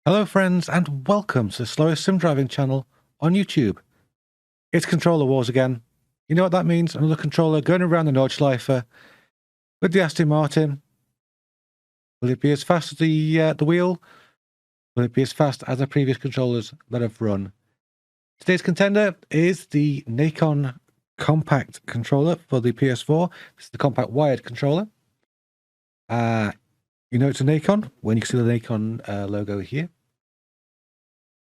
Hello friends and welcome to the Slowest Sim Driving channel on YouTube. It's Controller Wars again. You know what that means? Another controller going around the Nordschleife with the Aston Martin. Will it be as fast as the wheel? Will it be as fast as the previous controllers that have run? Today's contender is the Nacon Compact controller for the PS4. This is the compact wired controller. You know it's a Nacon when you see the Nacon logo here.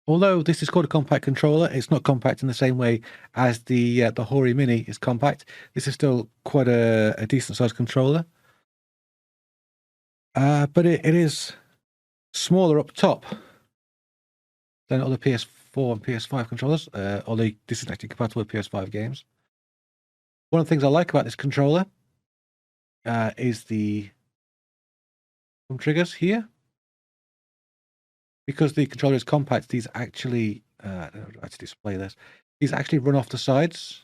Although this is called a compact controller, it's not compact in the same way as the Hori Mini is compact. This is still quite a decent sized controller. But it is smaller up top than other PS4 and PS5 controllers, although this is actually compatible with PS5 games. One of the things I like about this controller is the thumb triggers here. Because the controller is compact, these actually, I don't know how to display this, these actually run off the sides.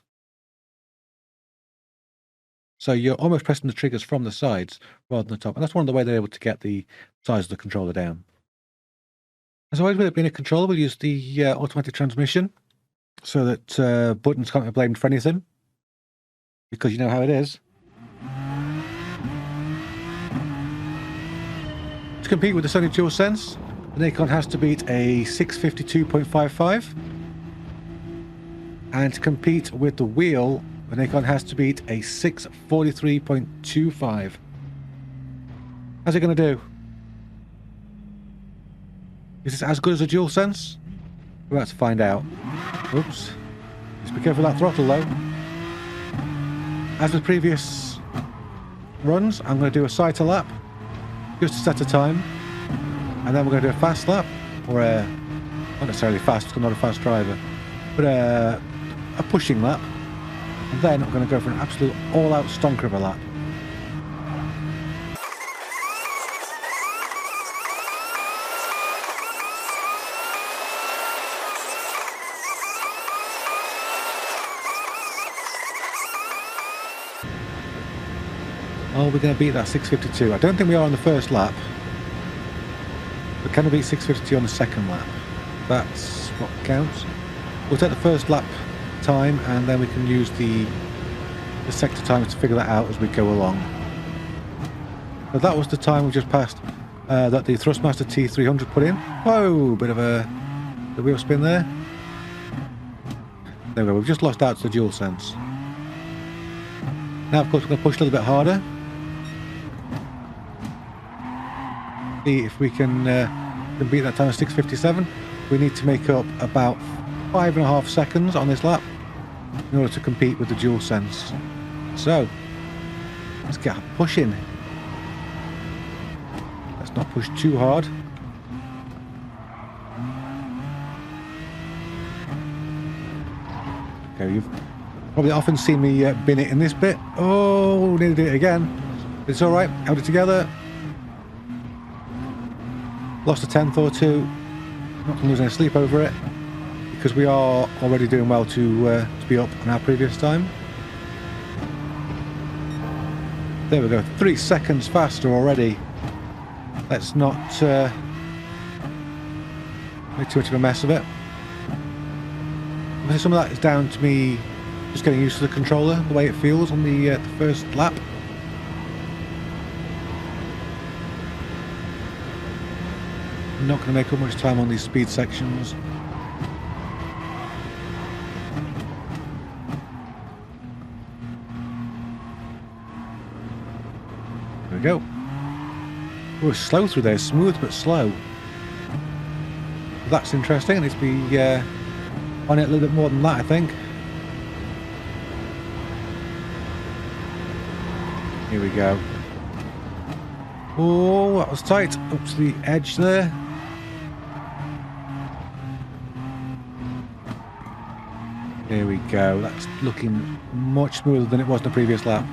So you're almost pressing the triggers from the sides rather than the top. And that's one of the ways they're able to get the size of the controller down. As always, with it being a controller, we'll use the automatic transmission so that buttons can't be blamed for anything. Because you know how it is. To compete with the Sony DualSense, the Nacon has to beat a 652.55, and to compete with the wheel, the Nacon has to beat a 643.25. How's it going to do? Is this as good as a DualSense? We're about to find out. Oops. Just be careful of that throttle though. As with previous runs, I'm going to do a cycle lap, just to set a time. And then we're going to do a fast lap, or not necessarily fast, because I'm not a fast driver, but a pushing lap. And then I'm going to go for an absolute all-out stonker of a lap. Oh, we're going to beat that 652. I don't think we are on the first lap. But can we beat 652 on the second lap? That's what counts. We'll take the first lap time and then we can use the sector times to figure that out as we go along. But that was the time we just passed that the Thrustmaster T300 put in. Whoa, bit of the wheel spin there. There we go, we've just lost out to the DualSense. Now of course we're going to push a little bit harder. See if we can beat that time of 6:57. We need to make up about 5.5 seconds on this lap in order to compete with the DualSense. So let's get pushing. Let's not push too hard. Okay, you've probably often seen me bin it in this bit. Oh, nearly did it again. It's all right. Held it together. Lost a tenth or two. Not going to lose any sleep over it because we are already doing well to be up on our previous time. There we go, 3 seconds faster already. Let's not make too much of a mess of it. I think some of that is down to me just getting used to the controller, the way it feels on the first lap. I'm not going to make up much time on these speed sections. There we go. We're slow through there, smooth but slow. That's interesting. I need to be on it a little bit more than that, I think. Here we go. Oh, that was tight. Up to the edge there. There we go. That's looking much smoother than it was in the previous lap.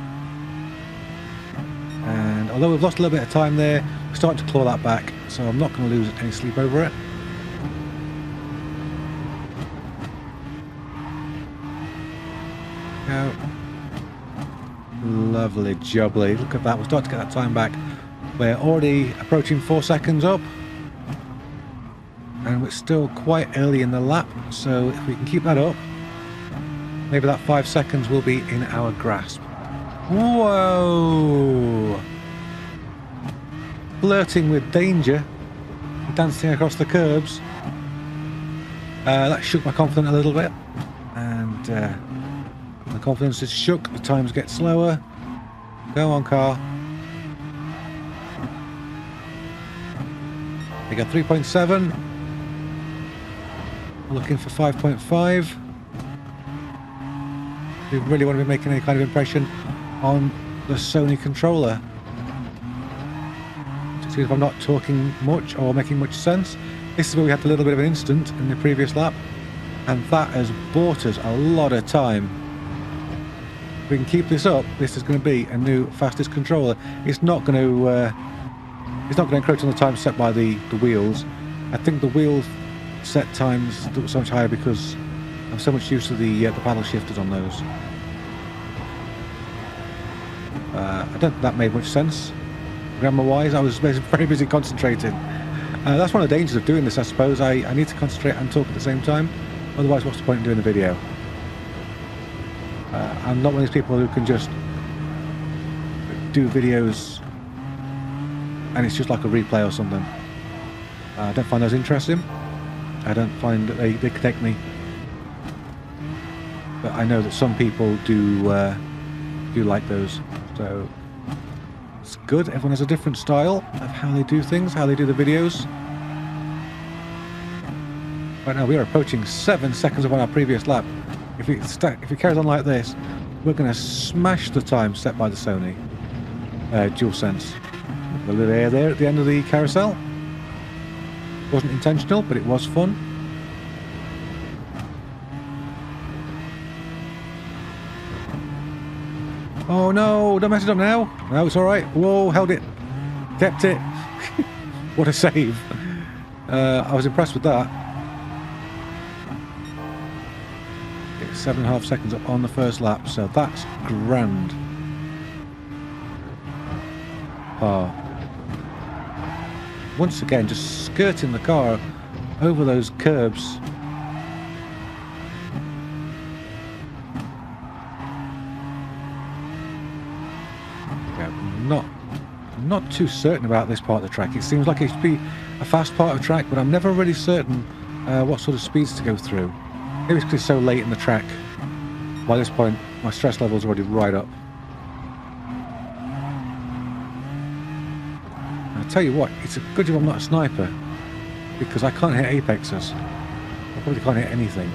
And although we've lost a little bit of time there, we're starting to claw that back. So I'm not going to lose any sleep over it. Go. Lovely jubbly. Look at that. We're starting to get that time back. We're already approaching 4 seconds up. And we're still quite early in the lap, so if we can keep that up, maybe that 5 seconds will be in our grasp. Whoa! Flirting with danger, dancing across the curbs. That shook my confidence a little bit, and the confidence is shook, the times get slower. Go on, car. We got 3.7. Looking for 5.5. We really want to be making any kind of impression on the Sony controller. To see if I'm not talking much or making much sense. This is where we had a little bit of an instant in the previous lap, and that has bought us a lot of time. If we can keep this up, this is going to be a new fastest controller. It's not going to encroach on the time set by the wheels. I think the wheels set times so much higher because I'm so much used to the paddle shifters on those. I don't think that made much sense. Grammar-wise, I was very busy concentrating. That's one of the dangers of doing this, I suppose. I need to concentrate and talk at the same time. Otherwise, what's the point in doing the video? I'm not one of these people who can just do videos and it's just like a replay or something. I don't find those interesting. I don't find that they connect me. But I know that some people do like those. So it's good. Everyone has a different style of how they do things, how they do the videos. Right now we are approaching 7 seconds of on our previous lap. If it carries on like this, we're going to smash the time set by the Sony DualSense. A little bit of air there at the end of the carousel. Wasn't intentional, but it was fun. Oh no, don't mess it up now. No, it's alright. Whoa, held it. Kept it. What a save. I was impressed with that. 7.5 seconds up on the first lap, so that's grand. Once again, just skirting the car over those curbs. Yeah, not too certain about this part of the track. It seems like it should be a fast part of the track, but I'm never really certain what sort of speeds to go through. Maybe it's because it's so late in the track. By this point, my stress level's already right up. I'll tell you what, it's a good job I'm not a sniper, because I can't hit apexes. I probably can't hit anything.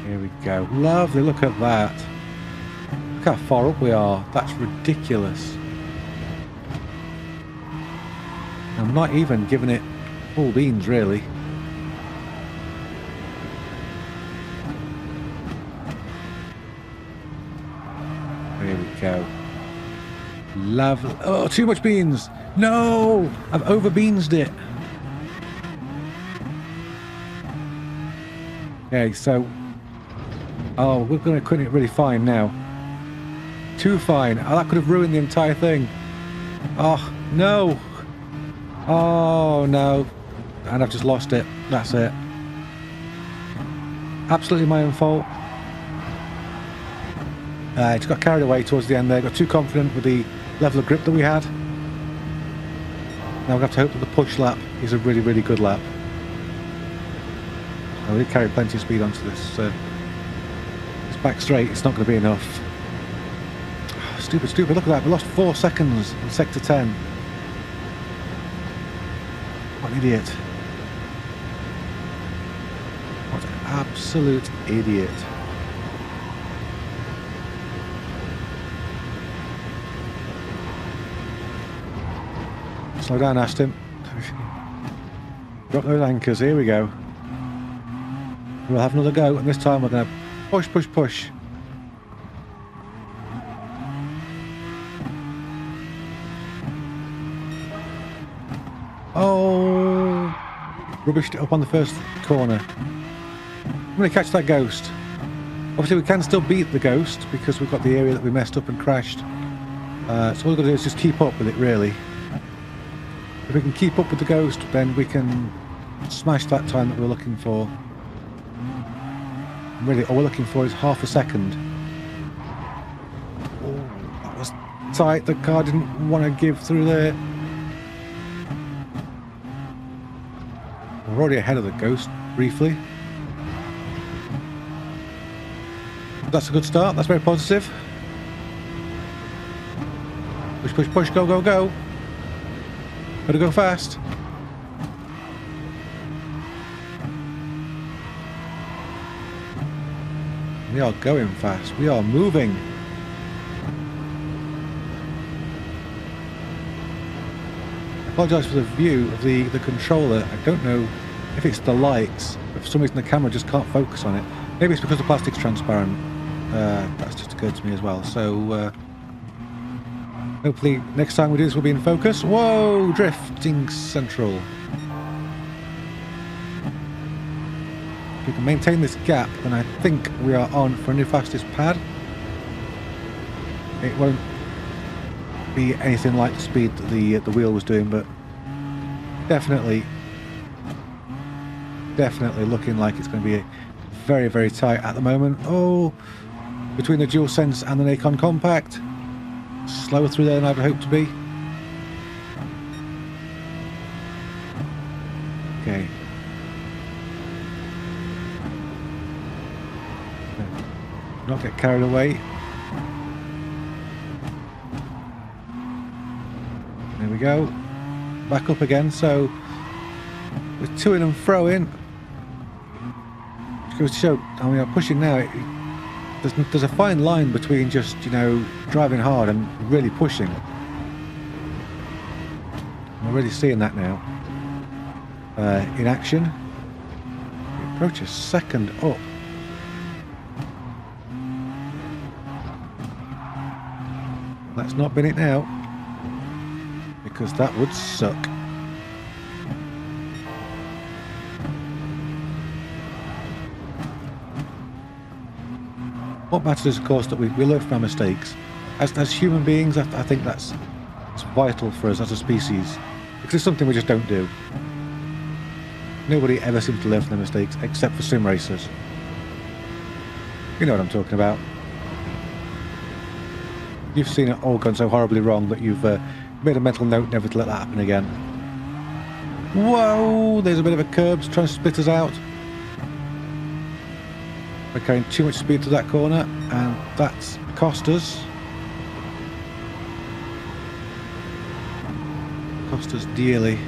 Here we go. Lovely, look at that. Look how far up we are. That's ridiculous. I'm not even giving it full beans, really. There we go. Lovely. Oh, too much beans. No! I've over beansed it. Okay, so... Oh, we're going to cut it really fine now. Too fine. Oh, that could have ruined the entire thing. Oh, no! Oh no, and I've just lost it. That's it. Absolutely my own fault. I just got carried away towards the end there. Got too confident with the level of grip that we had. Now we have to hope that the push lap is a really, really good lap. We did carry plenty of speed onto this. This back straight, it's not going to be enough. Oh, stupid. Look at that. We lost 4 seconds in sector 10. What an idiot. What an absolute idiot. Slow down, Aston. Drop those anchors. Here we go. We'll have another go, and this time we're going to push. Oh, rubbished it up on the first corner. I'm going to catch that ghost. Obviously we can still beat the ghost because we've got the area that we messed up and crashed So all we've got to do is just keep up with it, really. If we can keep up with the Ghost, then we can smash that time that we're looking for. Really, all we're looking for is half a second. Oh, that was tight. The car didn't want to give through there. We're already ahead of the Ghost, briefly. That's a good start. That's very positive. Push, push, push. Go, go, go. Gotta go fast. We are going fast. We are moving. I apologise for the view of the controller. I don't know if it's the lights. For some reason the camera just can't focus on it. Maybe it's because the plastic's transparent. That's just occurred to me as well. So hopefully next time we do this we'll be in focus. Whoa! Drifting central. If we can maintain this gap, then I think we are on for a new fastest pad. It won't be anything like the speed that the wheel was doing, but definitely looking like it's going to be very, very tight at the moment. Oh, between the DualSense and the Nikon Compact, slower through there than I'd hoped to be. Okay. Not get carried away. There we go. Back up again. So we're to-ing and fro-ing. Which goes to show, I mean, I'm pushing now. There's a fine line between just, you know, driving hard and really pushing. I'm already seeing that now in action. We approach a second up. Let's not bin it now, because that would suck. What matters is, of course, that we learn from our mistakes. As human beings, I think it's vital for us as a species, because it's something we just don't do. Nobody ever seems to learn from their mistakes, except for sim racers. You know what I'm talking about. You've seen it all gone so horribly wrong that you've made a mental note never to let that happen again. Whoa! There's a bit of a curb trying to split us out. We're carrying too much speed to that corner, and that's cost us. Cost us dearly.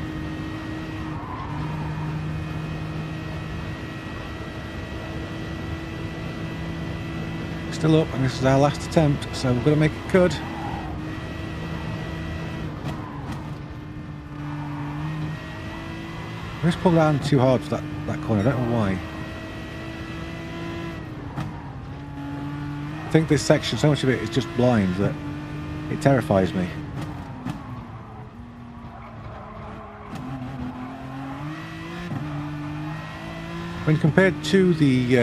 Still up, and this is our last attempt, so we're going to make it good. I just pulled down too hard for that corner, I don't know why. I think this section, so much of it is just blind that it terrifies me. When compared to the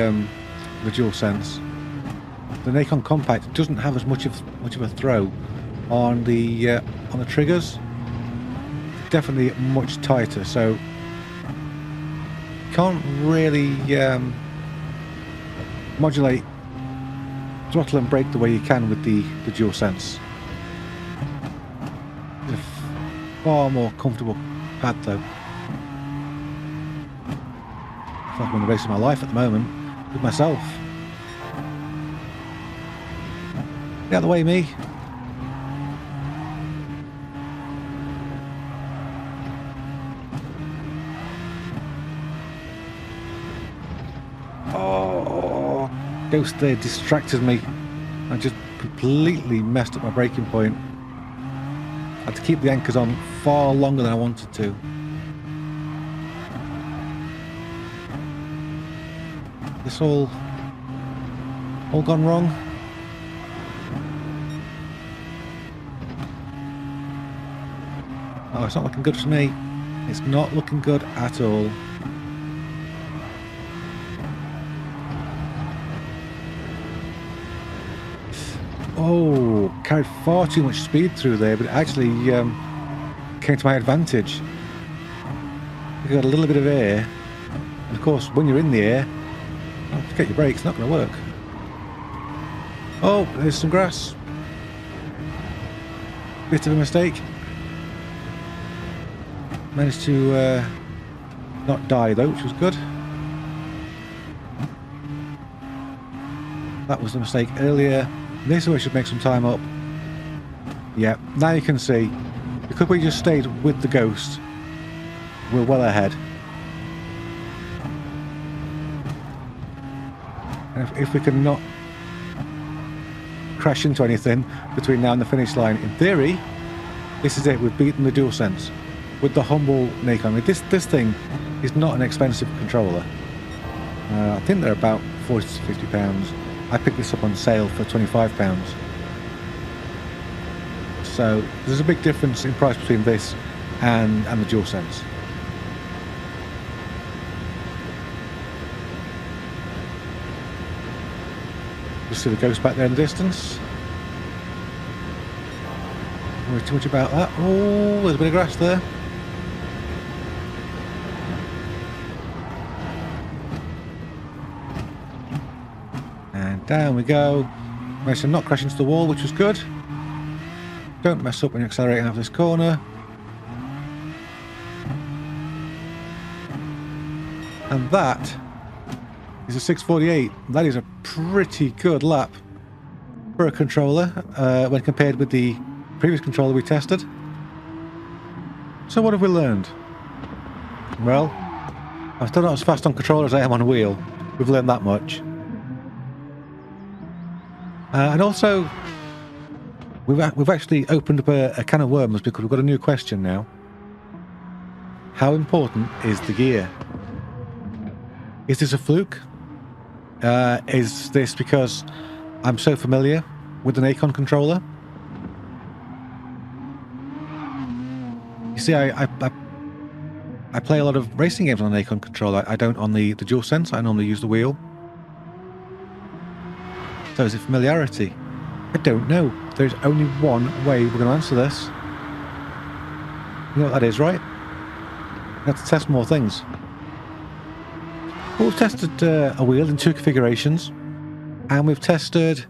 DualSense, the Nikon Compact doesn't have as much of a throw on the triggers. Definitely much tighter, so can't really modulate throttle and brake the way you can with the DualSense. It's a far more comfortable pad though. I feel like I'm in the race of my life at the moment with myself. Get out of the way, me. Oh, Ghost there distracted me. I just completely messed up my braking point. I had to keep the anchors on far longer than I wanted to. This all gone wrong. Oh, it's not looking good for me. It's not looking good at all. Oh, carried far too much speed through there, but it actually came to my advantage. You got a little bit of air, and of course, when you're in the air, forget your brakes, it's not going to work. Oh, there's some grass. Bit of a mistake. Managed to not die though, which was good. That was the mistake earlier. This way should make some time up. Yeah, now you can see, because we just stayed with the Ghost, we're well ahead. And if we can not crash into anything between now and the finish line, in theory, this is it. We've beaten the DualSense with the humble Nikon. I mean, this thing is not an expensive controller. I think they're about £40 to £50. I picked this up on sale for £25. So there's a big difference in price between this and the DualSense. You see the Ghost back there in the distance. Don't worry too much about that. Oh, there's a bit of grass there. And down we go. Managed to not crash into the wall, which was good. Don't mess up when you're accelerating out of this corner. And that is a 6:48. That is a pretty good lap for a controller when compared with the previous controller we tested. So what have we learned? Well, I'm still not as fast on controller as I am on wheel. We've learned that much. And also, we've actually opened up a can of worms because we've got a new question now. How important is the gear? Is this a fluke? Is this because I'm so familiar with the Nikon controller? You see, I play a lot of racing games on the Nikon controller. I don't on the DualSense. I normally use the wheel. So is it familiarity? I don't know. There's only one way we're going to answer this. You know what that is, right? We have to test more things. Well, we've tested a wheel in 2 configurations, and we've tested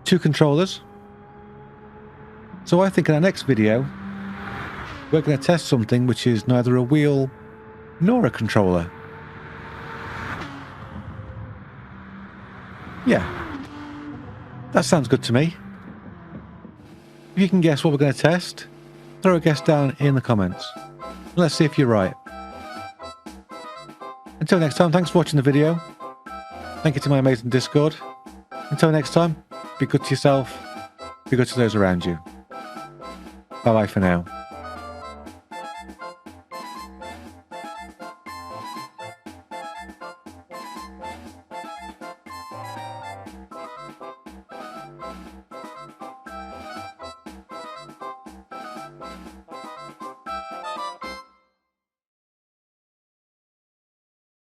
2 controllers. So I think in our next video, we're going to test something which is neither a wheel nor a controller. Yeah, that sounds good to me. If you can guess what we're going to test, throw a guess down in the comments. Let's see if you're right. Until next time, thanks for watching the video. Thank you to my amazing Discord. Until next time, be good to yourself, be good to those around you. Bye bye for now.